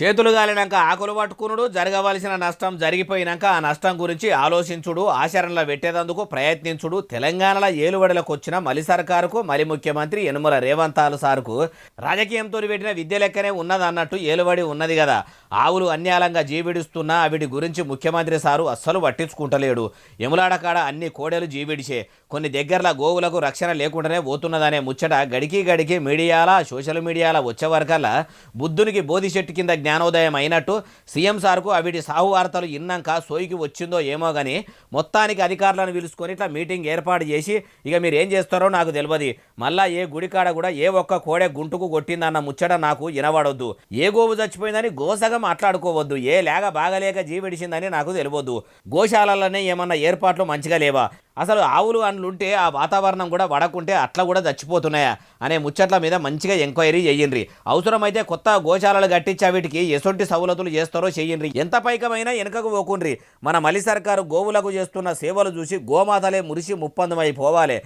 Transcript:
చేతులు గాలినాక ఆకులు పట్టుకునుడు, జరగవలసిన నష్టం జరిగిపోయినాక ఆ నష్టం గురించి ఆలోచించుడు, ఆచరణలో పెట్టేందుకు ప్రయత్నించుడు తెలంగాణలో ఏలుబడిలోకి వచ్చిన మలి సర్కారుకు, మలి ముఖ్యమంత్రి యనుమల రేవంతాలు సార్కు రాజకీయంతో పెట్టిన విద్య లెక్కనే ఉన్నదన్నట్టు ఏలుబడి ఉన్నది కదా. ఆవులు అన్యాలంగా జీవిడిస్తున్నా అవిటి గురించి ముఖ్యమంత్రి సారు అస్సలు పట్టించుకుంటలేడు. యములాడ కాడ అన్ని కోడెలు జీవిడిచే, కొన్ని దగ్గరలో గోవులకు రక్షణ లేకుండానే పోతున్నదనే ముచ్చట గడికి గడికి మీడియాల, సోషల్ మీడియాల వచ్చే వరకల్లా బుద్ధునికి బోధి చెట్టు కింద జ్ఞానోదయం అయినట్టు సీఎం సార్కు అవిటి సాహు వార్తలు ఇన్నాక సోయికి వచ్చిందో ఏమో కానీ మొత్తానికి అధికారులను పిలుచుకొని ఇట్లా మీటింగ్ ఏర్పాటు చేసి ఇక మీరు ఏం చేస్తారో నాకు తెలియదు, మళ్ళా ఏ గుడికాడ కూడా ఏ ఒక్క కోడె గుంటుకు కొట్టిందన్న ముచ్చట నాకు వినబడొద్దు, ఏ గోవు చచ్చిపోయిందని గోసగా మాట్లాడుకోవద్దు, ఏ లేక బాగలేక జీవిడిచిందని నాకు తెలియదు, గోశాలలోనే ఏమన్నా ఏర్పాట్లు మంచిగా లేవా, అసలు ఆవులు అనులుంటే ఆ వాతావరణం కూడా వడకుంటే అట్లా కూడా చచ్చిపోతున్నాయా అనే ముచ్చట్ల మీద మంచిగా ఎంక్వైరీ చేయండి. అవసరమైతే కొత్త గోశాలలు కట్టించి వీటికి ఎసొంటి సౌలతులు చేస్తారో చేయండి. ఎంత పైకమైనా వెనకకు పోకుండ్రి. మన మలి సర్కారు గోవులకు చేస్తున్న సేవలు చూసి గోమాతలే మురిసి ముప్పందమై పోవాలి.